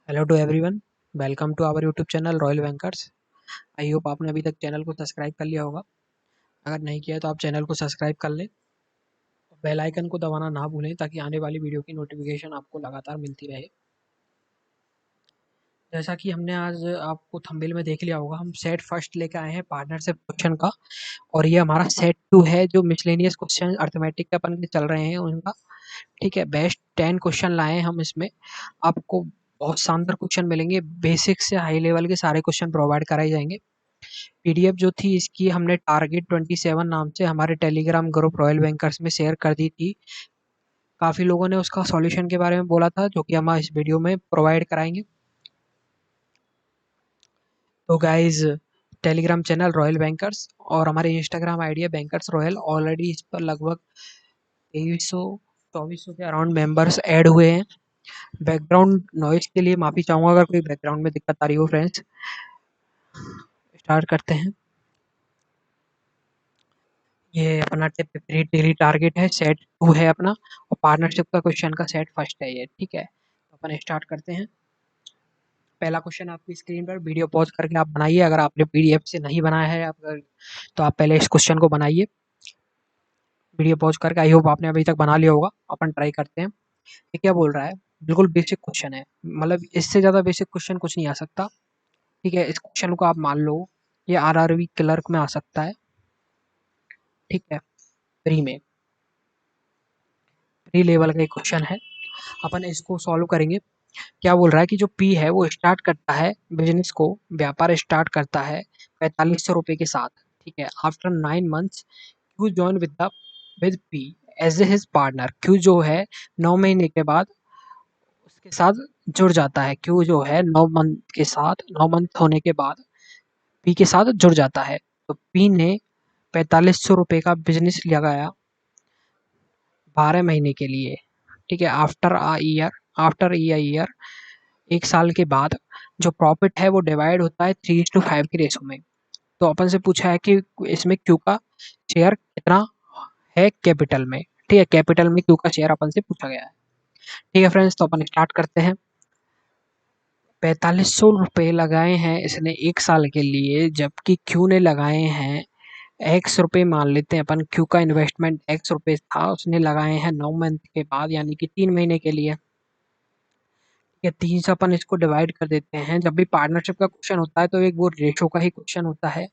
Hello to everyone. Welcome to our YouTube channel Royal Bankers. I hope आपने अभी तक channel को subscribe कर लिया होगा। अगर नहीं किया है तो आप चैनल को सब्सक्राइब कर लें। बेल आइकन को दबाना ना भूलें ताकि आने वाली वीडियो की नोटिफिकेशन आपको लगातार मिलती रहे। जैसा कि हमने आज आपको थंबनेल में देख लिया होगा, हम सेट फर्स्ट लेके आए हैं पार्टनरशिप क्वेश्चन का। और ये हमारा सेट टू है जो मिसलेनियस क्वेश्चन अर्थमेटिक के अपन के चल रहे हैं उनका। ठीक है, बेस्ट 10 क्वेश्चन लाए हैं हम इसमें। आपको बहुत शानदार क्वेश्चन मिलेंगे, बेसिक से हाई लेवल के सारे क्वेश्चन प्रोवाइड कराए जाएंगे। पीडीएफ जो थी इसकी हमने टारगेट 27 नाम से हमारे टेलीग्राम ग्रुप रॉयल बैंकर्स में शेयर कर दी थी। काफ़ी लोगों ने उसका सॉल्यूशन के बारे में बोला था जो कि हम इस वीडियो में प्रोवाइड कराएंगे। तो guys, Telegram channel Royal bankers और हमारे इंस्टाग्राम आईडी है बैंकर्स रॉयल। ऑलरेडी इस पर लगभग 2300-2400 के अराउंड मेंबर्स ऐड हुए हैं। बैकग्राउंड नॉइज के लिए माफ़ी चाहूँगा अगर कोई बैकग्राउंड में दिक्कत आ रही हो फ्रेंड्स। स्टार्ट करते हैं। ये अपना डेली टारगेट है, सेट टू है अपना, और पार्टनरशिप का क्वेश्चन का सेट फर्स्ट है ये। ठीक है, तो अपन स्टार्ट करते हैं। पहला क्वेश्चन आपकी स्क्रीन पर, वीडियो पॉज करके आप बनाइए। अगर आपने पीडीएफ से नहीं बनाया है अगर, तो आप पहले इस क्वेश्चन को बनाइए वीडियो पॉज करके। आई होप आपने अभी तक बना लिया होगा। अपन ट्राई करते हैं। ये क्या बोल रहा है, बिल्कुल बेसिक क्वेश्चन है, मतलब इससे ज़्यादा बेसिक क्वेश्चन कुछ नहीं आ सकता। ठीक है, इस क्वेश्चन को आप मान लो ये आरआरबी क्लर्क में आ सकता है। ठीक है, प्री में, प्री लेवल का एक क्वेश्चन है। अपन इसको सॉल्व करेंगे। क्या बोल रहा है कि जो पी है वो स्टार्ट करता है बिजनेस को, व्यापार स्टार्ट करता है 4500 रुपए के साथ। ठीक है, after 9 months Q join with P as a his partner. Q जो है 9 महीने के बाद उसके साथ जुड़ जाता है। क्यू जो है 9 मंथ के साथ, 9 मंथ होने के बाद पी के साथ जुड़ जाता है। तो पी ने 4500 रुपए का बिजनेस लगाया 12 महीने के लिए। ठीक है, आफ्टर ईयर 1 साल के बाद जो प्रॉफिट है वो डिवाइड होता है 3:5 के रेशो में। तो अपन से पूछा है कि इसमें क्यू का शेयर कितना है कैपिटल में। ठीक है, कैपिटल में क्यू का शेयर अपन से पूछा गया है। ठीक है फ्रेंड्स, तो अपन स्टार्ट करते हैं। 4500 रुपये लगाए हैं इसने 1 साल के लिए, जबकि क्यू ने लगाए हैं x रुपये। मान लेते हैं अपन क्यू का इन्वेस्टमेंट x रुपये था, उसने लगाए हैं 9 मंथ के बाद यानी कि 3 महीने के लिए। या 3 से अपन इसको डिवाइड कर देते हैं। जब भी पार्टनरशिप का क्वेश्चन होता है तो एक वो रेशो का ही क्वेश्चन होता है।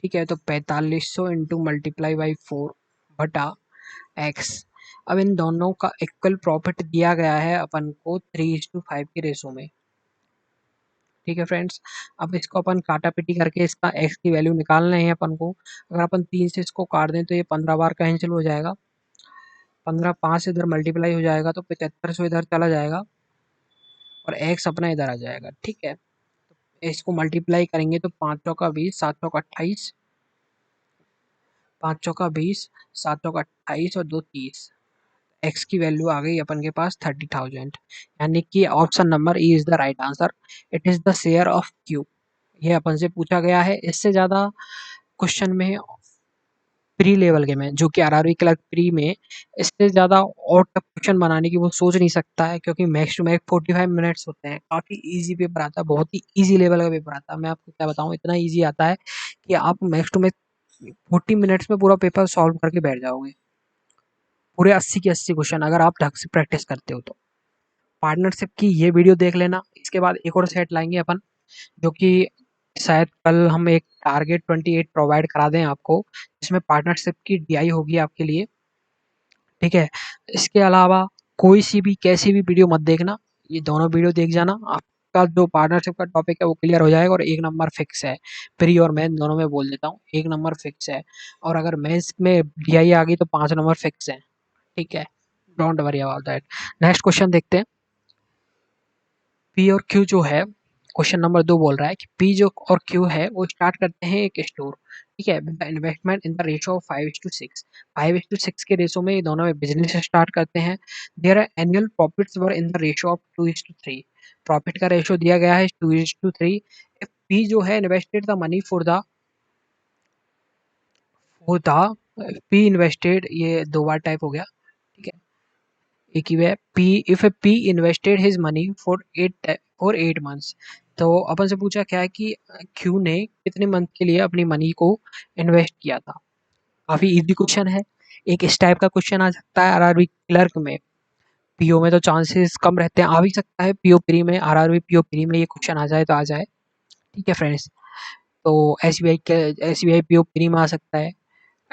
ठीक है, तो 4500 इंटू मल्टीप्लाई बाई 4 बटा एक्स। अब इन दोनों का इक्वल प्रॉफिट दिया गया है अपन को 3:5 के रेशो में। ठीक है फ्रेंड्स, अब इसको अपन काटा पिटी करके इसका एक्स की वैल्यू निकालना है अपन को। अगर अपन 3 से इसको काट दें तो ये 15 बार कैंसिल हो जाएगा। 15 5 इधर मल्टीप्लाई हो जाएगा तो 7500 इधर चला जाएगा और एक्स अपना इधर आ जाएगा। ठीक है, इसको मल्टीप्लाई करेंगे तो 5 चौका 20, 7 चौका 28, 5 चौका 20, 7 चौका 28 और 2 30। एक्स की वैल्यू आ गई अपन के पास 30,000। यानी कि option number E is the right answer. It is the share of Q. ये अपन से पूछा गया है। इससे ज्यादा क्वेश्चन में प्री लेवल के में, जो कि आरआरबी क्लर्क प्री में, इससे ज़्यादा और टफ क्वेश्चन बनाने की वो सोच नहीं सकता है, क्योंकि मैक्स टू मैक्स 45 मिनट्स होते हैं। काफ़ी इजी पेपर आता है, बहुत ही इजी लेवल का पेपर आता है। मैं आपको क्या बताऊँ, इतना इजी आता है कि आप मैक्स टू मैक्स 40 मिनट्स में पूरा पेपर सॉल्व करके बैठ जाओगे। पूरे 80 के 80 क्वेश्चन अगर आप ढंग से प्रैक्टिस करते हो तो। पार्टनरशिप की ये वीडियो देख लेना। इसके बाद एक और सेट लाएंगे अपन, जो कि शायद कल हम एक टारगेट 28 प्रोवाइड करा दें आपको, जिसमें पार्टनरशिप की डीआई होगी आपके लिए। ठीक है, इसके अलावा कोई सी भी कैसी भी वीडियो मत देखना, ये दोनों वीडियो देख जाना। आपका जो पार्टनरशिप का टॉपिक है वो क्लियर हो जाएगा और एक नंबर फिक्स है। प्री और मेंस दोनों में बोल देता हूँ, एक नंबर फिक्स है। और अगर मेंस में डीआई आ गई तो 5 नंबर फिक्स है। ठीक है, don't worry about that. Next question देखते हैं। पी और क्यू जो है, क्वेश्चन नंबर 2 बोल रहा है कि पी जो और क्यू है वो स्टार्ट करते हैं एक स्टोर। ठीक है, investment in the ratio of 5:6। 5:6 के रेशो में ये दोनों में बिजनेस स्टार्ट करते हैं। There are annual profits were in the ratio of 2:3। Profit का रेशो दिया गया है 2:3। इफ पी जो है invested the money for the P invested, ये दो बार टाइप हो गया। ठीक है, एक ही है। P if P invested his money for 8 months. तो अपन से पूछा क्या है कि क्यू ने कितने मंथ के लिए अपनी मनी को इन्वेस्ट किया था। काफी इजी क्वेश्चन है। एक इस टाइप का क्वेश्चन आ सकता है आरआरबी क्लर्क में। पीओ में तो चांसेस कम रहते हैं, आ भी सकता है पीओ प्री में, आरआरबी पीओ प्री में ये क्वेश्चन आ जाए तो आ जाए। ठीक है फ्रेंड्स। तो एसबीआई के एसबीआई पीओ प्री में आ सकता है,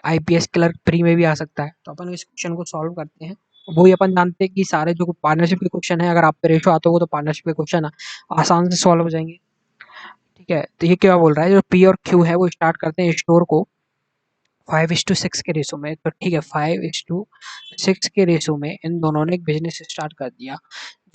आईपीएस क्लर्क प्री में भी आ सकता है। तो अपन इस क्वेश्चन को सॉल्व करते हैं। वही अपन जानते हैं कि सारे जो पार्टनरशिप के क्वेश्चन है, अगर आप पे रेशो आता होगा तो पार्टनरशिप के क्वेश्चन आसान से सॉल्व हो जाएंगे। ठीक है, तो ये क्या बोल रहा है, जो पी और क्यू है वो स्टार्ट करते हैं स्टोर को 5:6 के रेशो में। तो ठीक है, 5:6 के रेशो में इन दोनों ने एक बिजनेस स्टार्ट कर दिया।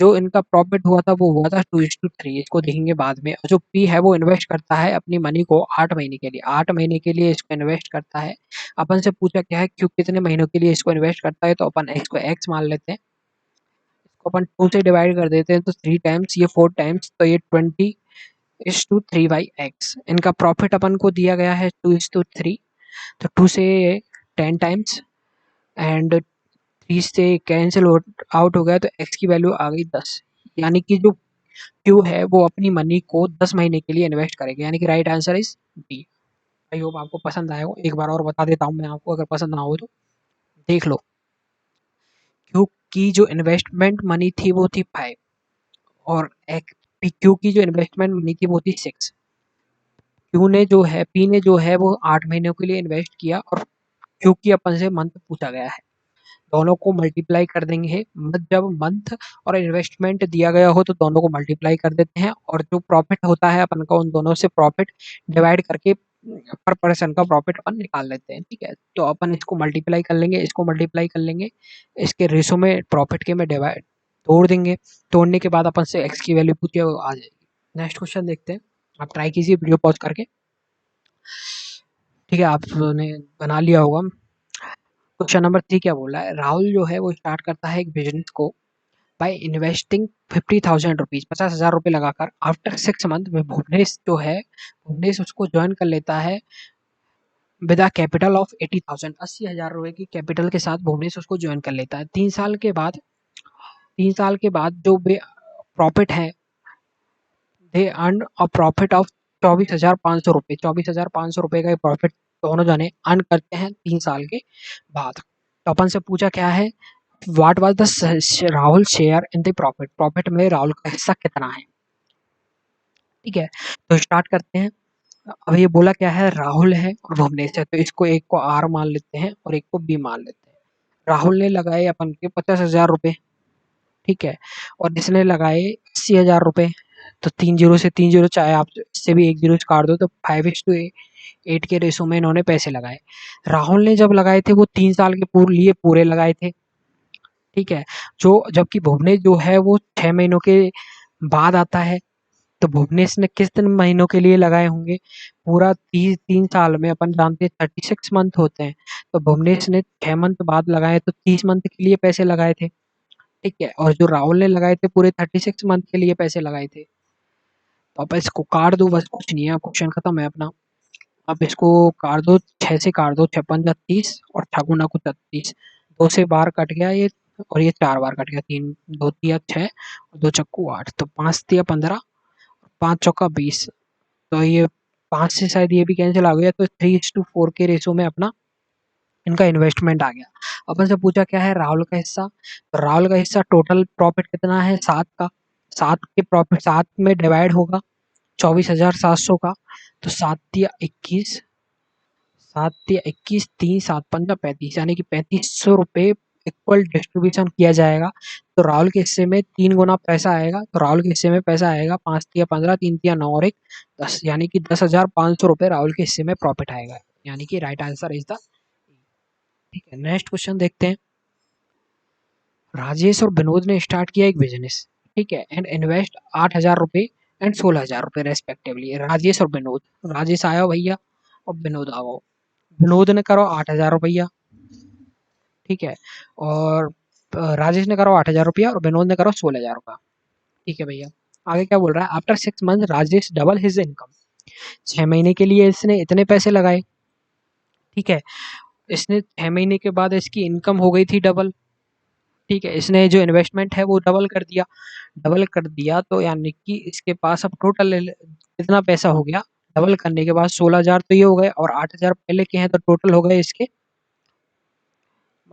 जो इनका प्रॉफिट हुआ था वो हुआ था 2:3, इसको देखेंगे बाद में। और जो पी है वो इन्वेस्ट करता है अपनी मनी को 8 महीने के लिए, 8 महीने के लिए इसको इन्वेस्ट करता है। अपन से पूछा क्या है क्यों कितने महीनों के लिए इसको इन्वेस्ट करता है, तो अपन इसको एक्स मान लेते हैं। इसको अपन 2 से डिवाइड कर देते हैं तो 3 टाइम्स, ये 4 टाइम्स, तो ये 20:3/x। इनका प्रॉफिट अपन को दिया गया है 2:3, तो 2 से 10 टाइम्स एंड 3 से कैंसिल आउट हो गया, तो x की वैल्यू आ गई 10। यानी कि जो क्यू है वो अपनी मनी को 10 महीने के लिए इन्वेस्ट करेगा, यानी कि right answer is D. I hope आपको पसंद आया हो। एक बार और बता देता हूँ मैं आपको, अगर पसंद ना हो तो देख लो। क्यू की जो इन्वेस्टमेंट मनी थी वो थी 5, और क्यू की जो इन्वेस्टमेंट मनी थी वो थी 6। क्यू ने जो है पी ने जो है वो 8 महीनों के लिए इन्वेस्ट किया, और क्यू की अपन से मंथ पूछा गया है। दोनों को मल्टीप्लाई कर देंगे। जब मंथ और इन्वेस्टमेंट दिया गया हो तो दोनों को मल्टीप्लाई कर देते हैं, और जो प्रॉफिट होता है अपन का उन दोनों से प्रॉफिट डिवाइड करके पर पर्सन का प्रॉफिट अपन निकाल लेते हैं। ठीक है, तो अपन इसको मल्टीप्लाई कर लेंगे, इसको मल्टीप्लाई कर लेंगे, इसके रेशो में प्रॉफिट के में डिवाइड तोड़ देंगे। तोड़ने के बाद अपन से एक्स की वैल्यू पूछे वो आ जाएगी। नेक्स्ट क्वेश्चन देखते हैं। आप ट्राई कीजिए वीडियो पॉज करके। ठीक है, आपने बना लिया होगा। क्वेश्चन नंबर 3 क्या बोला है, राहुल जो है वो स्टार्ट करता है एक बिजनेस को बाय इन्वेस्टिंग 50,000 रुपीज, 50,000 रुपये लगाकर। आफ्टर 6 मंथ में भुवनेश जो है, भुवनेश उसको ज्वाइन कर लेता है विद अ कैपिटल ऑफ 80,000, 80,000 रुपए की कैपिटल के साथ भुवनेश उसको ज्वाइन कर लेता है। 3 साल के बाद, 3 साल के बाद जो प्रॉफिट है, they earn a profit of 24,500 रुपये, 24,500 रुपये का प्रॉफिट दोनों जने अर्न करते हैं 3 साल के बाद। तो अपन से पूछा क्या है, what was the Rahul share in the profit, profit में राहुल का हिस्सा कितना है। ठीक है, तो स्टार्ट करते हैं। अब ये बोला क्या है, राहुल है और भुवनेश है, तो इसको एक को आर मान लेते हैं और एक को बी मान लेते हैं। राहुल ने लगाए अपन के 50,000 रुपये। ठीक है, और जिसने लगाए 80,000 रुपये। तो 3 जीरो से 3 जीरो, चाहे आप इससे भी एक जीरो काट दो, तो 5:8 के रेशो में इन्होंने पैसे लगाए। राहुल ने जब लगाए थे वो 3 साल के लिए पूरे लगाए थे। ठीक है, जो जबकि भुवनेश जो है वो 6 महीनों के बाद आता है। तो भुवनेश ने कितने महीनों के लिए लगाए होंगे, पूरा 3 साल में अपन जानते हैं 36 मंथ होते हैं। तो भुवनेश ने 6 मंथ बाद लगाए, तो 30 मंथ के लिए पैसे लगाए थे। ठीक है, और जो राहुल ने लगाए थे पूरे 36 मंथ के लिए पैसे लगाए थे। तो आप इसको काट दो, बस कुछ नहीं है, क्वेश्चन खत्म है अपना। आप इसको काट दो, 6 से काट दो, 6×5 = 30 और 6×9 = 36। 2 से बार कट गया ये, और ये 4 बार कट गया, 3 2 तिया 6 और 2 चक्कू 8, तो 5 तिया 15, 5 चौका 20। तो ये 5 से शायद ये भी कैंसिल आ गया, तो 3:4 के रेशो में अपना इनका इन्वेस्टमेंट आ गया। अपन से पूछा क्या है, राहुल का हिस्सा। तो राहुल का हिस्सा टोटल प्रॉफिट कितना है, 7 का। 7 के प्रॉफिट 7 में डिवाइड होगा 24,700 का। तो 7 तिया 21, 7 तिया 21, 3 7 पंजा 35, यानी कि 3500 रुपये इक्वल डिस्ट्रीब्यूशन किया जाएगा। तो राहुल के हिस्से में 3 गुना पैसा आएगा। तो राहुल के हिस्से में पैसा आएगा 5 तिया 15, 3 तिया 9 और 1 10, यानी कि 10,500 रुपये राहुल के हिस्से में प्रॉफिट आएगा। यानी कि राइट आंसर इज द। ठीक है, नेक्स्ट क्वेश्चन देखते हैं। राजेश और विनोद ने स्टार्ट किया एक बिजनेस। ठीक है, एंड इन्वेस्ट 8,000 रुपये एंड 16,000 रुपये रेस्पेक्टिवली। राजेश और विनोद, राजेश आया भैया और विनोद आओ। विनोद ने करो 8,000 रुपया। ठीक है, और राजेश ने करो 8,000 रुपया और विनोद ने करो 16,000 रुपया। ठीक है भैया, आगे क्या बोल रहा है, after 6 month Rajesh double his income. 6 महीने के लिए इसने इतने पैसे लगाए। ठीक है, इसने 6 महीने के बाद इसकी इनकम हो गई थी डबल। ठीक है, इसने जो इन्वेस्टमेंट है वो डबल कर दिया, तो यानी कि इसके पास अब टोटल कितना पैसा हो गया, डबल करने के बाद 16,000 तो ये हो गए, और 8,000 पहले के हैं तो टोटल हो गए इसके,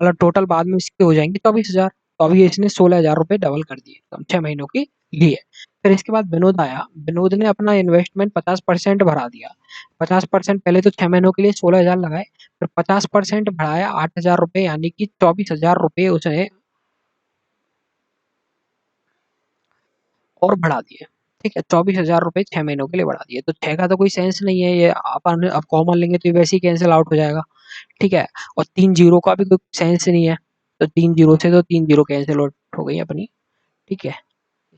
मतलब टोटल बाद में इसके हो जाएंगे 24,000। तो अभी इसने 16,000 रुपये डबल कर दिए तो 6 महीनों के लिए। फिर इसके बाद विनोद आया, विनोद ने अपना इन्वेस्टमेंट 50% बढ़ा दिया। 50% पहले तो 6 महीनों के लिए 16,000 लगाए, फिर 50% बढ़ाया 8,000 रुपये, यानी कि 24,000 रुपये उसने और बढ़ा दिए। ठीक है, 24,000 रुपये 6 महीनों के लिए बढ़ा दिए। तो 6 का तो कोई सेंस नहीं है, ये अपन अब कॉमन लेंगे तो ये वैसे ही कैंसिल आउट हो जाएगा। ठीक है, और 3 जीरो का भी कोई सेंस नहीं है, तो 3 जीरो से तो 3 जीरो कैंसिल आउट हो गई अपनी। ठीक है,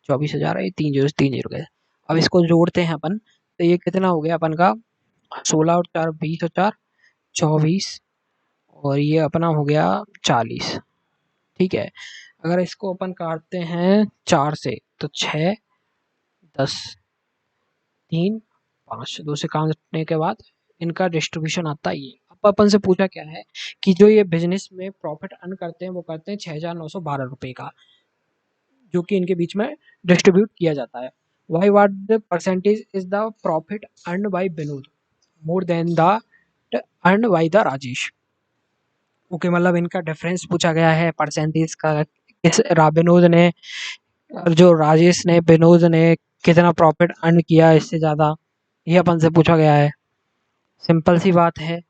24,000 है, 3 जीरो से 3 जीरो कैंसिल। अब इसको जोड़ते हैं अपन, तो ये कितना हो गया अपन का, 16 और 4 20 और 4 24, और ये अपना हो गया 40। ठीक है, अगर इसको अपन काटते हैं 4 से तो 6 10 3 5, दो से काटने के बाद इनका डिस्ट्रीब्यूशन आता है ये। अब अपन से पूछा क्या है कि जो ये बिजनेस में प्रॉफिट अर्न करते हैं वो करते हैं 6,912 रुपये का, जो कि इनके बीच में डिस्ट्रीब्यूट किया जाता है। Why what the percentage is the profit earn by Vinod more than the earn by the Rajesh. Okay, मतलब इनका डिफरेंस पूछा गया है परसेंटेज का, किस विनोद ने और जो राजेश ने, विनोद ने कितना प्रॉफिट अर्न किया इससे ज्यादा, ये अपन से पूछा गया है। सिंपल सी बात है,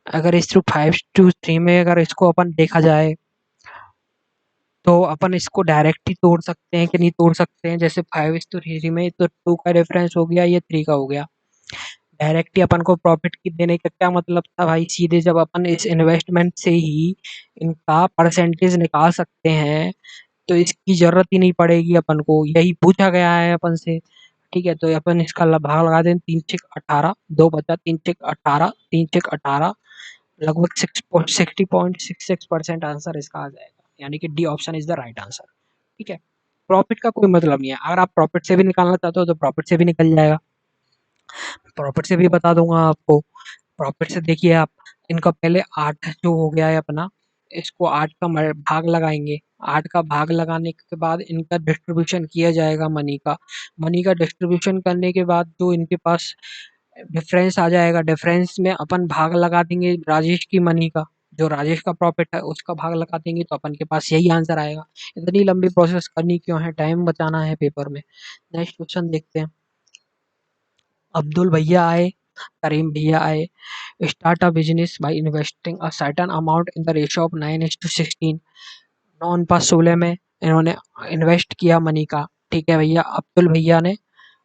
अगर इस 5:3 में अगर इसको अपन देखा जाए तो अपन इसको डायरेक्ट ही तोड़ सकते हैं कि नहीं तोड़ सकते हैं। जैसे 5:3 में तो 2 का रेफरेंस हो गया, ये 3 का हो गया। डायरेक्ट ही अपन को प्रॉफिट की देने का क्या मतलब था भाई, सीधे जब अपन इस इन्वेस्टमेंट से ही इनका परसेंटेज निकाल सकते हैं तो इसकी जरूरत ही नहीं पड़ेगी अपन को, यही पूछा गया है अपन से। ठीक है, तो अपन इसका भाग लगा दें, 3 6 18, 2 बचा, 3 6 18, 3 6 18, लगभग 60.66% आंसर इसका आ जाएगा, यानी कि D option is the right answer. ठीक है, प्रॉफिट का कोई मतलब नहीं है, अगर आप प्रॉफिट से भी निकालना चाहते हो तो प्रॉफिट से भी निकल जाएगा। प्रॉफिट से भी बता दूंगा आपको। प्रॉफिट से देखिए आप, इनका पहले 8 जो हो गया है अपना, इसको 8 का भाग लगाएंगे। 8 का भाग लगाने के बाद इनका डिस्ट्रीब्यूशन किया जाएगा मनी का डिस्ट्रीब्यूशन करने के बाद जो इनके पास डिफरेंस आ जाएगा, डिफरेंस में अपन भाग लगा देंगे राजेश की मनी का, जो राजेश का प्रॉफिट है उसका भाग लगा देंगे, तो अपन के पास यही आंसर आएगा। इतनी लंबी प्रोसेस करनी क्यों है, टाइम बचाना है पेपर में। नेक्स्ट क्वेश्चन देखते हैं। अब्दुल भैया आए, करीम भैया आए, start a business by investing a certain amount in the ratio of 9:16। 9:16 में इन्होंने इन्वेस्ट किया मनी का। ठीक है भैया, अब्दुल भैया ने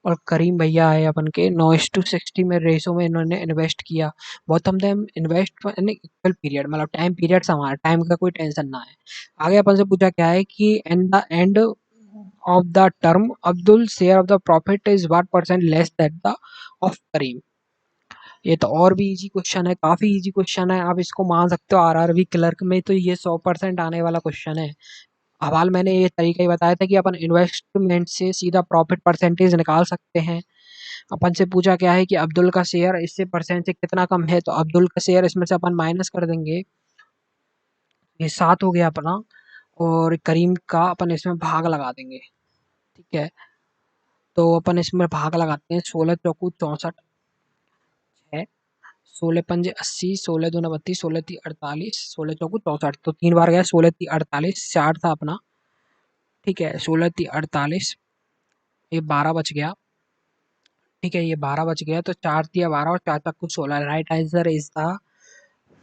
और करीम भैया आए अपन के, 9:60 में रेशो में इन्होंने इन्वेस्ट किया। Both of them invest in equal period, मतलब टाइम पीरियड हमारा, टाइम का कोई टेंशन ना है। आगे अपन से पूछा क्या है कि at the end of the term Abdul share of the profit is what percent less that the of Karim. ये तो और भी इजी क्वेश्चन है, काफी इजी क्वेश्चन है, आप इसको मान सकते हो आरआरबी क्लर्क में तो ये 100% आने वाला क्वेश्चन है। हवाल मैंने ये तरीका ही बताया था कि अपन इन्वेस्टमेंट से सीधा प्रॉफिट परसेंटेज निकाल सकते हैं। अपन से पूछा क्या है कि अब्दुल का शेयर इससे परसेंट से कितना कम है, तो अब्दुल का शेयर इसमें से अपन माइनस कर देंगे, ये 7 हो गया अपना, और करीम का अपन इसमें भाग लगा देंगे। ठीक है, तो अपन इसमें भाग लगाते हैं, 16 चौकू 64 है, 16 पंजे 80, 16 दूना 32, 16 3 48, 16 चौकू 64, तो 3 बार गया, 16 3 48, 4 था अपना। ठीक है, 16 3 48, ये 12 बच गया। ठीक है, ये 12 बच गया, तो 4 3 12 और 4 चक्कू 16, right answer is the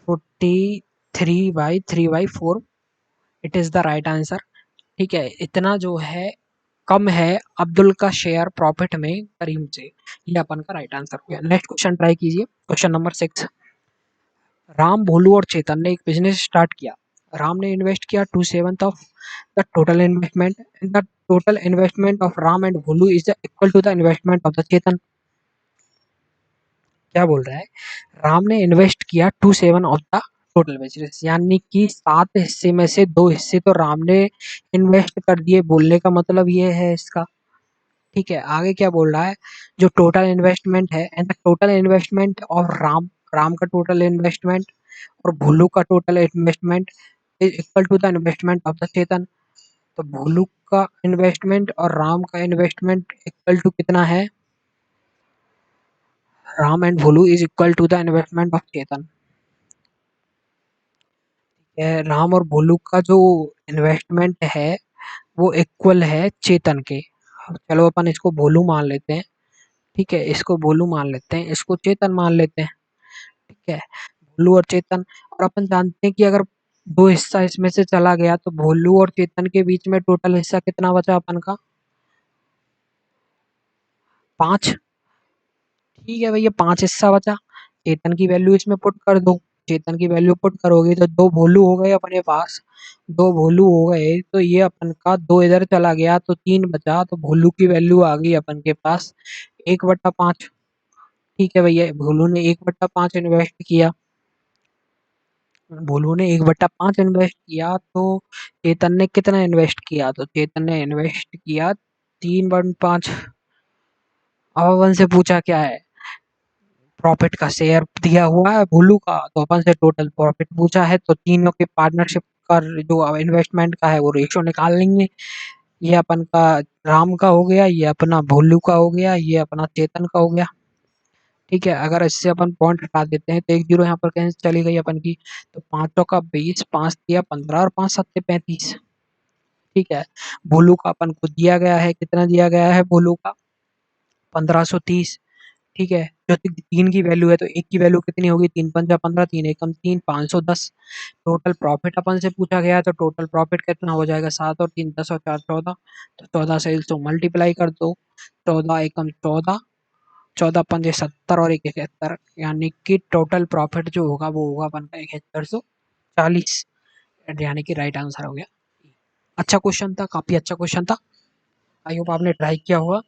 43/3/4, it is the right answer. ठीक है, इतना जो है कम है अब्दुल का शेयर प्रॉफिट में करीम से, ये अपन का राइट आंसर हो गया। नेक्स्ट क्वेश्चन ट्राई कीजिए, क्वेश्चन नंबर 6। राम, भोलू और चेतन ने एक बिजनेस स्टार्ट किया। राम ने इन्वेस्ट किया 2/7 of the total investment, and the total investment of Ram and Bholu is equal to the investment of the Chetan. क्या बोल रहा है, राम ने इन्वेस्ट किया 2/7 ऑफ द टोटल बिजनेस, यानी कि 7 हिस्से में से 2 हिस्से तो राम ने इन्वेस्ट कर दिए, बोलने का मतलब ये है इसका। ठीक है, आगे क्या बोल रहा है, जो टोटल इन्वेस्टमेंट है and the total investment of Ram, Ram का टोटल इन्वेस्टमेंट और भोलू का total investment is equal to the investment of the Chetan. तो भोलू का इन्वेस्टमेंट और राम का इन्वेस्टमेंट इक्वल टू कितना है? Ram and Bholu is equal to the investment of Chetan. Ram और भोलू का जो इन्वेस्टमेंट है वो इक्वल है चेतन के। चलो अपन इसको भोलू मान लेते हैं। ठीक है, इसको भोलू मान लेते हैं, इसको चेतन मान लेते हैं। ठीक है, भोलू और चेतन। और अपन जानते हैं कि अगर दो हिस्सा इसमें से चला गया तो भोलू और चेतन के बीच में टोटल हिस्सा कितना बचा अपन का? 5। ठीक है भैया, 5 हिस्सा बचा। चेतन की वैल्यू इसमें पुट कर दो। चेतन की वैल्यू पुट करोगे तो 2 भोलू हो गए अपने पास। 2 भोलू हो गए तो ये अपन का 2 इधर चला गया तो 3 बचा, तो भोलू की वैल्यू आ गई अपन के पास 1/5। ठीक है भैया, भोलू ने 1/5 इन्वेस्ट किया। भोलू ने 1/5 इन्वेस्ट किया तो चेतन ने कितना इन्वेस्ट किया? तो चेतन ने इन्वेस्ट किया 3/5। अब अपन से पूछा क्या है? प्रॉफिट का शेयर दिया हुआ है भोलू का, तो अपन से टोटल प्रॉफिट पूछा है, तो तीनों के पार्टनरशिप का जो इन्वेस्टमेंट का है वो रेशियो निकाल लेंगे। ये अपन का राम का हो गया, ये अपना भोलू का हो गया, ये अपना चेतन का हो गया। ठीक है, अगर इससे अपन पॉइंट हटा देते हैं तो एक जीरो यहाँ पर कहीं चली गई अपन की। तो 5 का 20, 5 दिया 15 और 5 सत्ते 35। ठीक है, भोलू का अपन को दिया गया है, कितना दिया गया है भोलू का? 1530। ठीक है, जो तीन की वैल्यू है तो एक की वैल्यू कितनी होगी? 3×5 = 15, 3×1 = 3, 510। टोटल प्रॉफिट अपन से पूछा गया है तो टोटल प्रॉफिट कितना हो जाएगा? 7 और 3 10 और 4 14। तो 14 से इसको मल्टीप्लाई कर दो। 14×1 = 14, 14×5 = 70 और 1 71, यानी कि टोटल प्रॉफिट जो होगा वो होगा अपन का 7140। यानी कि राइट आंसर हो गया। अच्छा क्वेश्चन था, काफी अच्छा क्वेश्चन था। आई होप आपने ट्राई किया होगा।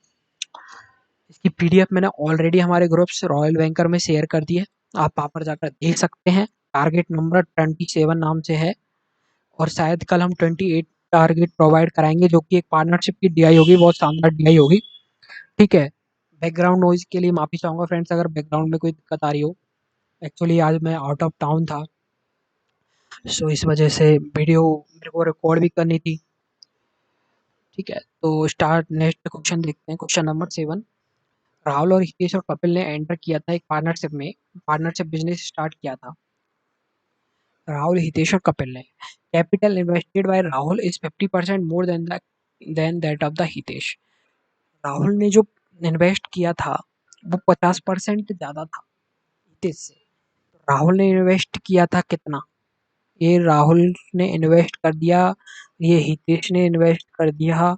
इसकी पीडीएफ मैंने ऑलरेडी हमारे ग्रुप से रॉयल बैंकर में शेयर कर दी है, आप वहाँ पर जाकर देख सकते हैं। टारगेट नंबर 27 नाम से है, और शायद कल हम 28 टारगेट प्रोवाइड कराएंगे, जो कि एक पार्टनरशिप की डीआई होगी, बहुत शानदार डीआई होगी। ठीक है, बैकग्राउंड नॉइज के लिए माफी चाहूंगा फ्रेंड्स अगर बैकग्राउंड में कोई दिक्कत आ रही हो। एक्चुअली आज मैं आउट ऑफ टाउन था, सो इस वजह से वीडियो मेरे को रिकॉर्ड भी करनी थी। ठीक है, तो स्टार्ट नेक्स्ट क्वेश्चन देखते हैं, क्वेश्चन नंबर 7। राहुल और हितेश और कपिल ने एंटर किया था एक पार्टनरशिप में, पार्टनरशिप बिजनेस स्टार्ट किया था। राहुल, हितेश और कपिल ने capital invested bye Rahul is 50% more than that of the Hitesh. Rahul ने जो इन्वेस्ट किया था वो 50% ज्यादा था हितेश से। राहुल ने इन्वेस्ट किया था कितना? ये राहुल ने इन्वेस्ट कर दिया, ये हितेश ने इन्वेस्ट कर दिया।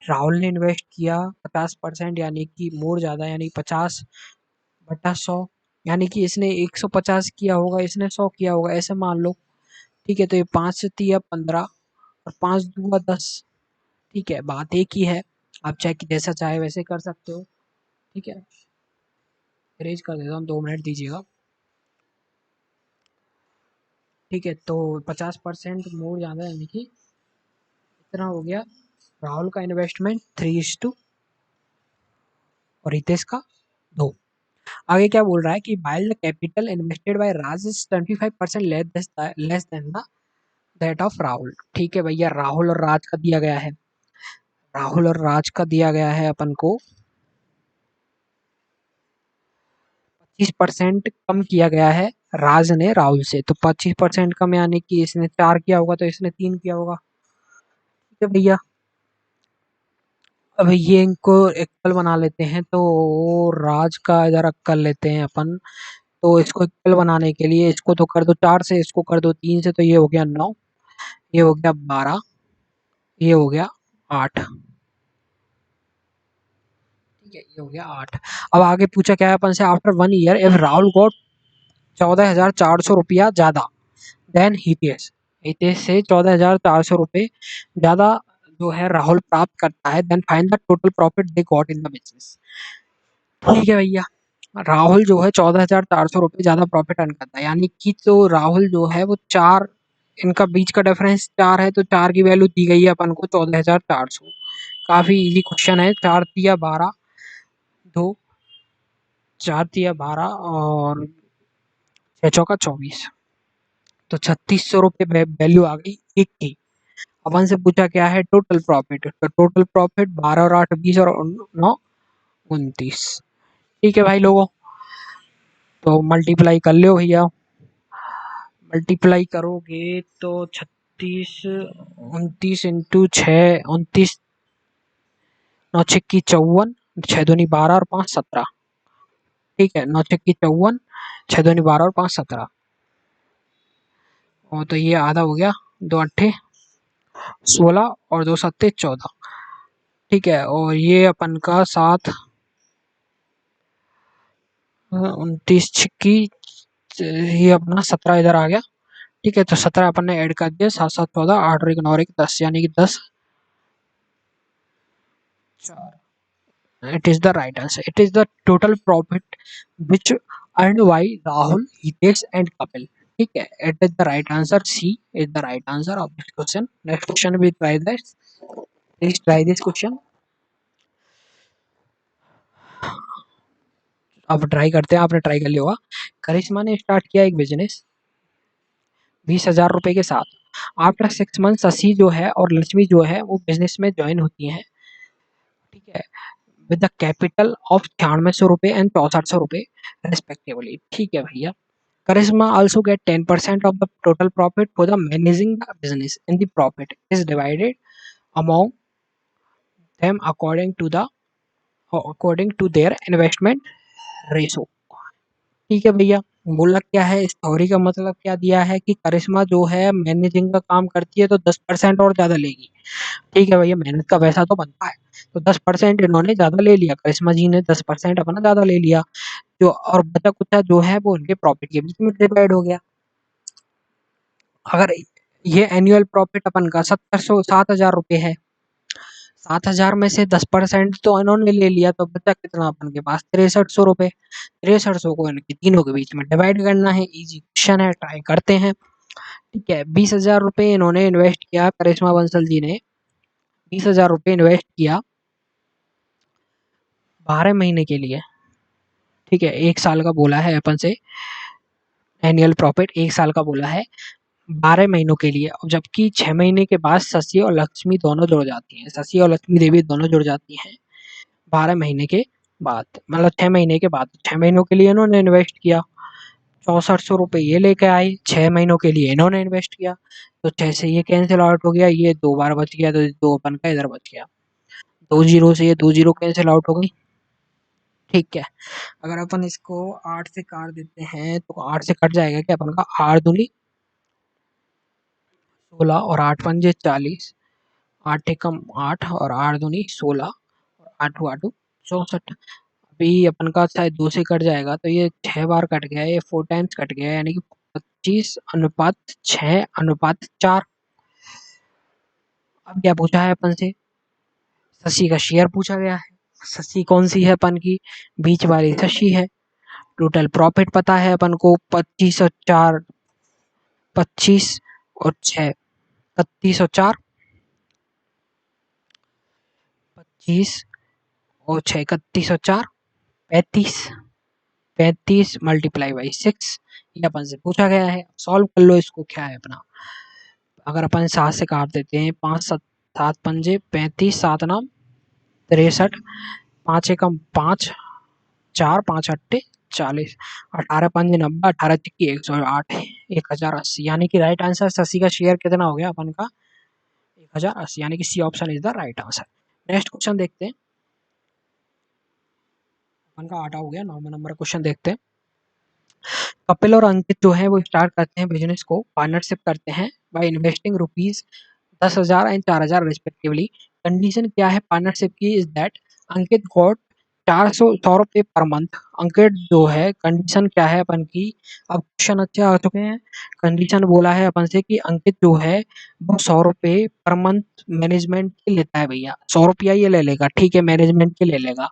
राहुल ने इन्वेस्ट किया 50%, यानी कि मोर ज्यादा, यानी 50/100। यानी कि इसने 150 किया होगा, इसने 100 किया होगा, ऐसे मान लो। ठीक है, तो ये 5 से 3 15 और 5×2 = 10। ठीक है, बात एक ही है, आप चाहे कि जैसा चाहे वैसे कर सकते हो। ठीक है, अरेंज कर देता हूँ, 2 मिनट दीजिएगा। ठीक है, तो 50% मोर ज़्यादा, यानी कि इतना हो गया। राहुल का इन्वेस्टमेंट 3:2 और रितेश का 2। आगे क्या बोल रहा है कि while the capital invested by Raj is 25% less than the that of Rahul. ठीक है भैया, राहुल और राज का दिया गया है, राहुल और राज का दिया गया है अपन को 25% कम किया गया है राज ने राहुल से। तो 25% कम, यानी कि इसने 4 किया होगा तो इसने 3 किया होगा। ठीक है भैया, अब ये इनको इक्वल बना लेते हैं, तो राज का इधर कर लेते हैं अपन। तो इसको इक्वल बनाने के लिए इसको तो कर दो 4 से, इसको कर दो 3 से, तो ये हो गया 9, ये हो गया 12, ये हो गया 8। ठीक है, ये हो गया 8। अब आगे पूछा क्या है अपन से, after 1 year if Rahul got 14,400 रुपया ज्यादा देन हितेश। हितेश से 14,400 रुपये ज्यादा जो है राहुल प्राप्त करता है, then find the total profit they got in the business. ठीक है भैया, राहुल जो है 14,400 रुपये ज्यादा प्रॉफिट अर्न करता है, यानी कि तो राहुल जो है वो 4, इनका बीच का डिफरेंस 4 है, तो 4 की वैल्यू दी गई है अपन को 14,400। काफी इजी क्वेश्चन है। 4×3 = 12, 2, 4×3 = 12 और 6×4 = 24। तो 3600 रुपये वैल्यू आ गई एक की। अपन से पूछा क्या है, टोटल प्रॉफिट। तो टोटल प्रॉफिट 12 और 8 20 और 9 29। ठीक है भाई लोगों, तो मल्टीप्लाई कर लो भैया। मल्टीप्लाई करोगे तो 36 29 इंटू 6 29 9 छक्की 54 6 दूनी 12 और 5 17। ठीक है, 9 छक्की 54 6 दूनी 12 और 5 17। और तो ये आधा हो गया, 2 अट्ठे 16 और 2 सत्ते 14। ठीक है, और ये अपन का 7 29 छिक्की, ये अपना 17 इधर आ गया। ठीक है, तो 17 अपन ने ऐड कर दिया, 7 7 14 8 और 1 9 और 1 10, यानी कि 10 4। It is the right answer. It is the total profit which earned by Rahul, Hitesh and Kapil. ठीक है, it is the right answer. C is the right answer of this question. Next question we try this. Please try this question. अब try करते हैं, आपने try कर लिया होगा। करिश्मा ने स्टार्ट किया एक बिजनेस 20,000 रुपए के साथ। आफ्टर 6 मंथ शशि जो है और लक्ष्मी जो है वो बिजनेस में ज्वाइन होती हैं। ठीक है, विद द कैपिटल ऑफ 9600 रुपए एंड 6400 रुपए रेस्पेक्टिवली। ठीक है भैया, करिश्मा also get 10% of the total profit for the managing the business, and the profit is divided among them according to their investment ratio। ठीक है भैया, बोला क्या है, स्टोरी का मतलब क्या दिया है कि करिश्मा जो है मैनेजिंग का काम करती है तो 10% और ज्यादा लेगी। ठीक है भैया, मेहनत का पैसा तो बनता है, तो 10% इन्होंने ज्यादा ले लिया, करिश्मा जी ने 10% अपना ज्यादा ले लिया, जो और बचा कुचा जो है वो उनके प्रॉफिट के बीच में डिवाइड हो गया। अगर ये एनुअल प्रॉफिट अपन का 7,000 रुपए है, 7,000 में से 10% तो इन्होंने ले लिया, तो बचा कितना अपन के पास, 6300 रुपए। 6300 को इनके तीनों के बीच में डिवाइड करना है। इजी क्वेश्चन है, ट्राई करते हैं। ठीक है, 20,000 रुपए इन्होंने इन्वेस्ट किया, करिश्मा बंसल जी ने 20,000 रुपए इन्वेस्ट किया 12 महीने के लिए। ठीक है, 1 साल का बोला है अपन से, एनुअल प्रॉफिट 1 साल का बोला है, 12 महीनों के लिए। और जबकि 6 महीने के बाद शशि और लक्ष्मी दोनों जुड़ जाती हैं, शशि और लक्ष्मी देवी दोनों जुड़ जाती हैं 12 महीने के बाद, मतलब 6 महीने के बाद। 6 महीनों के लिए इन्होंने इन्वेस्ट किया, 6400 रुपये ये लेके आए, 6 महीनों के लिए इन्होंने इन्वेस्ट किया, तो 6 से ये कैंसिल आउट हो गया, ये 2 बार बच गया, तो 2 अपन का इधर बच गया, 2 जीरो से ये 2 जीरो कैंसिल आउट हो गई। ठीक है, अगर अपन इसको 8 से काट देते हैं तो 8 से कट जाएगा क्या अपन का, 8 दूनी 16 और 8 पंजे 40, 8 एकम 8 और 8 दूनी 16 और 8 आठू 64। अभी अपन का शायद 2 से कट जाएगा, तो ये 6 बार कट गया, ये 4 टाइम्स कट गया, यानी कि 25:6:4। अब क्या पूछा है अपन से, शशि का शेयर पूछा गया है। शशि कौन सी है अपन की, बीच वाली शशि है। टोटल प्रॉफिट पता है अपन को, 25 और 4 25 और 6 31,004, 25 और 6 31,004, 35 35 मल्टीप्लाई बाई 6, ये अपन से पूछा गया है। सॉल्व कर लो इसको, क्या है अपना, अगर अपन 7 से काट देते हैं, 5 7 7 पंजे 35, 7 नाम 63, 5 एकम 5, 4 5 अट्ठे 40, 18 पंजे 90, 18 तिक्की 108, 1080, यानी कि राइट आंसर शशि का शेयर कितना हो गया अपन का, 1080, यानी कि C option is the right answer. Next question देखते हैं, अपन का 8 हो गया, 9वां नंबर क्वेश्चन देखते हैं। कपिल और अंकित जो है वो स्टार्ट करते हैं बिजनेस को, पार्टनरशिप करते हैं by investing rupees 10,000 and 4,000 respectively. Condition क्या है पार्टनरशिप की, इज दैट अंकित गॉट 400 रुपये पर मंथ। अंकित जो है, कंडीशन क्या है अपन की, अब क्वेश्चन अच्छे आ चुके हैं। कंडीशन बोला है अपन से कि अंकित जो है वो 100 रुपये पर मंथ मैनेजमेंट के लेता है भैया, 100 रुपया ये ले लेगा, ठीक है, मैनेजमेंट के ले लेगा।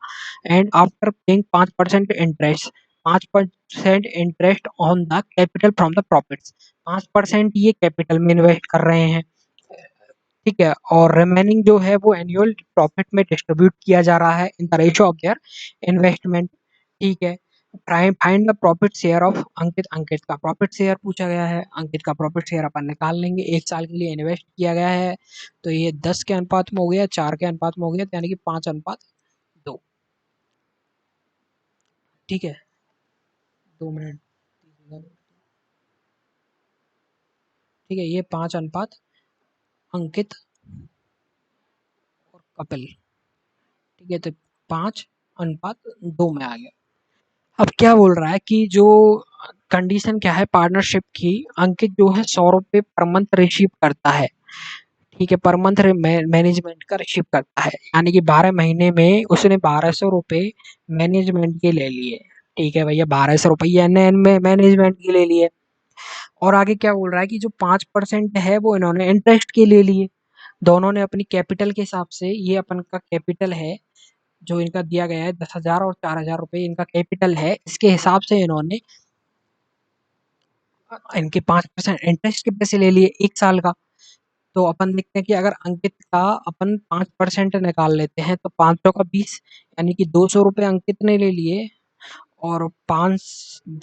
And after paying 5% interest, 5% interest on the capital from the profits, 5% ये कैपिटल में इन्वेस्ट कर रहे हैं। ठीक है, और रिमेनिंग जो है वो एनुअल प्रॉफिट में डिस्ट्रीब्यूट किया जा रहा है in the ratio of their investment. ठीक है, find the profit share of Ankit. Ankit का प्रॉफिट शेयर पूछा गया है, अंकित का प्रॉफिट शेयर अपन निकाल लेंगे। 1 साल के लिए इन्वेस्ट किया गया है, तो ये 10 के अनुपात में हो गया, 4 के अनुपात में हो गया, यानी कि 5:2। ठीक है, 2 मिनट। ठीक है, ये 5 अनुपात अंकित और कपिल। ठीक है, तो 5:2 में आ गया। अब क्या बोल रहा है कि जो कंडीशन क्या है पार्टनरशिप की, अंकित जो है 100 रुपये पर मंथ रिसीव करता है। ठीक है, पर मंथ मैनेजमेंट का रिसीव करता है, यानी कि 12 महीने में उसने 1200 रुपये मैनेजमेंट के ले लिए। ठीक है भैया, 1200 रुपये में मैनेजमेंट के ले लिए। और आगे क्या बोल रहा है कि जो 5% है वो इन्होंने इंटरेस्ट के ले लिए। दोनों ने अपनी कैपिटल के हिसाब से, ये अपन का कैपिटल है जो इनका दिया गया है 10,000 और 4,000 रुपये इनका कैपिटल है, इसके हिसाब से इन्होंने इनके 5% इंटरेस्ट के पैसे ले लिए 1 साल का। तो अपन देखते हैं कि अगर अंकित का अपन 5% निकाल लेते हैं तो 500 का 20, यानी कि 200 रुपये अंकित ने ले लिए, और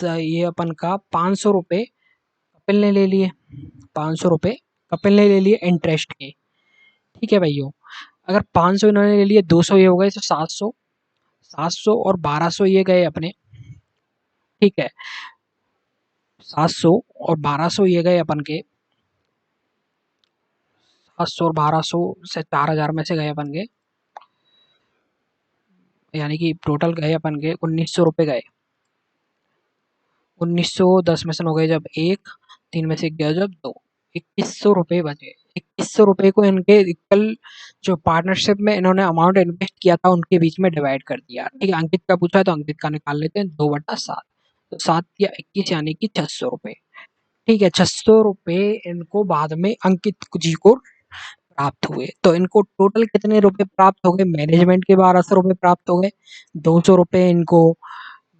ये अपन का 500 रुपये कपिल ने ले लिए। 500 रुपये कपिल ने ले लिए इंटरेस्ट के। ठीक है भैया, अगर 500 इन्होंने ले लिए, 200 ये हो गए, तो 700, 700 और 1200 ये गए अपने। ठीक है, 700 और 1200 ये गए अपन के, 700 और 1200 से 4,000 में से गए अपन के, यानी कि टोटल गए अपन के 1,900 रुपये गए। 1,910 में से हो गए जब एक, 3 में से गया जब 2, 2,100 रुपये बचे। 2,100 रुपये को इनके इक्वल जो पार्टनरशिप में इन्होंने अमाउंट इन्वेस्ट किया था उनके बीच में डिवाइड कर दिया। ठीक है, अंकित का पूछा है तो अंकित का निकाल लेते हैं, 2/7, तो 7 या 21 यानी कि 600 रुपये। ठीक है, 600 रुपये इनको बाद में अंकित जी को प्राप्त हुए। तो इनको टोटल कितने रुपए प्राप्त हो गए? मैनेजमेंट के 1,200 रुपये प्राप्त हो गए, 200 रुपये इनको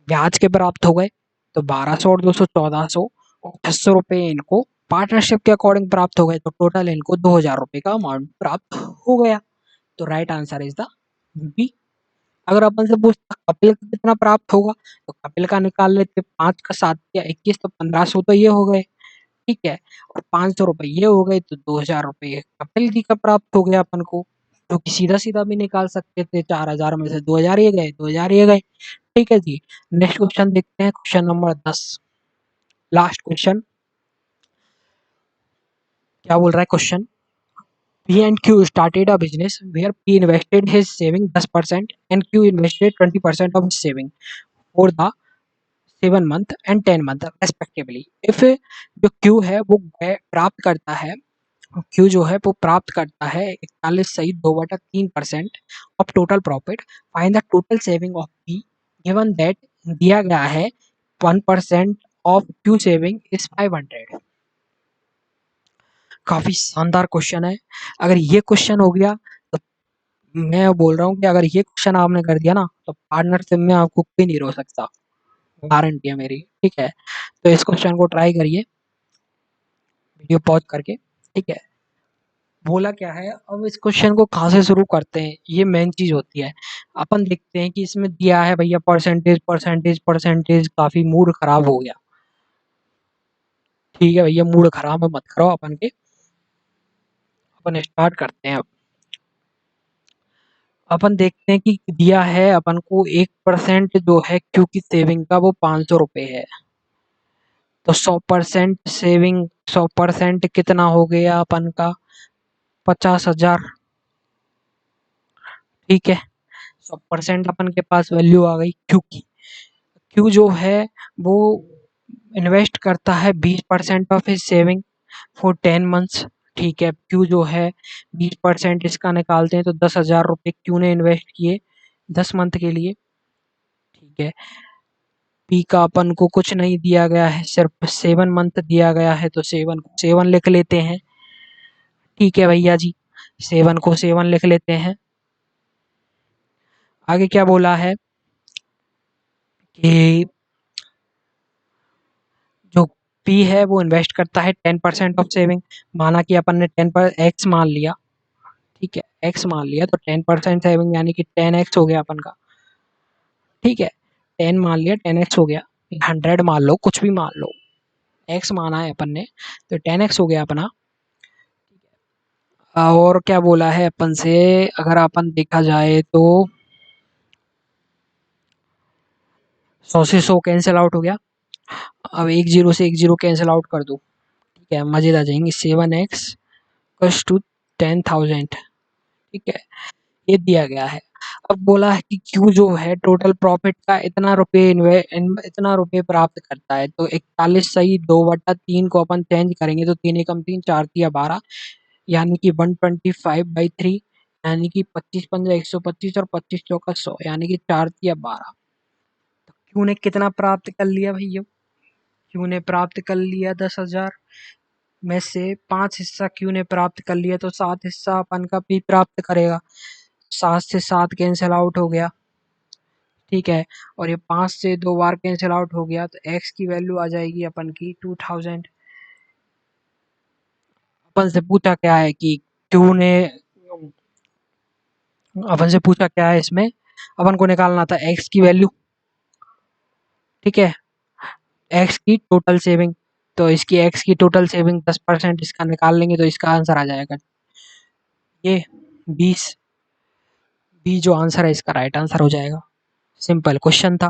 ब्याज के प्राप्त हो गए, तो 1,200 और 200 1,400, और 600 रुपये इनको पार्टनरशिप के अकॉर्डिंग प्राप्त हो गए, तो टोटल इनको 2,000 रुपये का अमाउंट प्राप्त हो गया। तो right answer is the B. अगर अपन से पूछता कपिल का कितना प्राप्त होगा, तो कपिल का निकाल लेते, 5 का 7 या 21, तो 1,500 तो ये हो गए। ठीक है, और 500 रुपये ये हो गए, तो 2,000 रुपये कपिल जी का प्राप्त हो गया अपन को, जो कि सीधा सीधा भी निकाल सकते थे, 4,000 में से 2,000 ये गए, 2,000 ये गए। ठीक है जी, नेक्स्ट क्वेश्चन देखते हैं, क्वेश्चन नंबर 10, लास्ट क्वेश्चन। क्या बोल रहा है question? P and Q started a business where P invested his saving 10% and Q invested 20% of his saving for the 7 month and 10 month respectively. If जो Q है वो प्राप्त करता है, Q जो है वो प्राप्त करता है 41 सही 2/3% of total profit, find the total saving of P given that, दिया गया है 1% ऑफ Q सेविंग इज 500। काफी शानदार क्वेश्चन है। अगर ये क्वेश्चन हो गया तो मैं बोल रहा हूँ कि अगर ये क्वेश्चन आपने कर दिया ना तो पार्टनरशिप में आपको कोई नहीं रोक सकता, गारंटी है मेरी। ठीक है, तो इस क्वेश्चन को ट्राई करिए वीडियो पॉज करके। ठीक है, बोला क्या है, अब इस क्वेश्चन को कहाँ से शुरू करते हैं, ये मेन चीज होती है। अपन देखते हैं कि इसमें दिया है भैया परसेंटेज परसेंटेज परसेंटेज, काफी मूड खराब हो गया। ठीक है भैया, मूड खराब मत करो अपन के, अपन स्टार्ट करते हैं अब। अपन देखते हैं कि दिया है अपन को 1% जो है क्यू की सेविंग का वो 500 रुपये है, तो 100% सेविंग, 100% कितना हो गया अपन का 50,000। ठीक है, 100% अपन के पास वैल्यू आ गई क्यू की। क्यू जो है वो इन्वेस्ट करता है 20% of his saving for 10 months. ठीक है, क्यू जो है 20% इसका निकालते हैं तो 10,000 रुपये क्यू ने इन्वेस्ट किए 10 मंथ के लिए। ठीक है, पी का अपन को कुछ नहीं दिया गया है, सिर्फ 7 मंथ दिया गया है, तो 7 लिख लेते हैं। ठीक है भैया जी, 7 लिख लेते हैं। आगे क्या बोला है कि जो पी है वो इन्वेस्ट करता है 10% ऑफ सेविंग, माना कि अपन ने 10 पर एक्स मान लिया। ठीक है, एक्स मान लिया, तो 10% सेविंग यानी कि 10x हो गया अपन का। ठीक है, 10 मान लिया, 10x हो गया, 100 मान लो, कुछ भी मान लो, x माना है अपन ने, तो 10x हो गया अपना। और क्या बोला है अपन से, अगर अपन देखा जाए तो 100 से 100 कैंसिल आउट हो गया। अब एक जीरो से एक जीरो कैंसिल आउट कर दो, ठीक है, मजे आ जाएंगे। 7x इक्वल्स टू 10,000, ठीक है, ये दिया गया है। अब बोला है कि क्यू जो है टोटल प्रॉफिट का इतना रुपए प्राप्त करता है, तो 41 सही 2/3 को अपन चेंज करेंगे तो 3 एकम 3, 4 तिया 12, यानी कि 125/3, यानी कि 25 पंजा 125 और 25 चौका 100, यानी कि 4 तिया 12। तो क्यू ने कितना प्राप्त कर लिया भैया? क्यू ने प्राप्त कर लिया 10,000 में से 5 हिस्सा क्यू ने प्राप्त कर लिया, तो 7 हिस्सा अपन का भी प्राप्त करेगा। 7 से 7 कैंसिल आउट हो गया, ठीक है, और ये 5 से 2 बार कैंसिल आउट हो गया, तो x की वैल्यू आ जाएगी अपन की 2000। अपन से पूछा क्या है कि क्यू ने, अपन से पूछा क्या है इसमें, अपन को निकालना था x की वैल्यू, ठीक है, x की टोटल सेविंग। तो इसकी x की टोटल सेविंग 10% इसका निकाल लेंगे तो इसका आंसर आ जाएगा ये 20। बी जो आंसर है इसका राइट आंसर हो जाएगा। सिंपल क्वेश्चन था,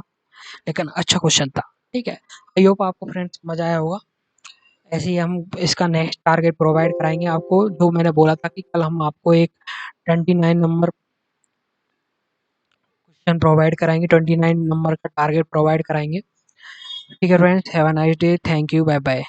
लेकिन अच्छा क्वेश्चन था, ठीक है। आई होप आपको फ्रेंड्स मजा आया होगा। ऐसे ही हम इसका नेक्स्ट टारगेट प्रोवाइड कराएंगे आपको, जो मैंने बोला था कि कल हम आपको एक 29 नंबर क्वेश्चन प्रोवाइड कराएंगे, 29 नंबर का टारगेट प्रोवाइड कराएंगे, ठीक है friends, have a nice day, thank you, bye bye.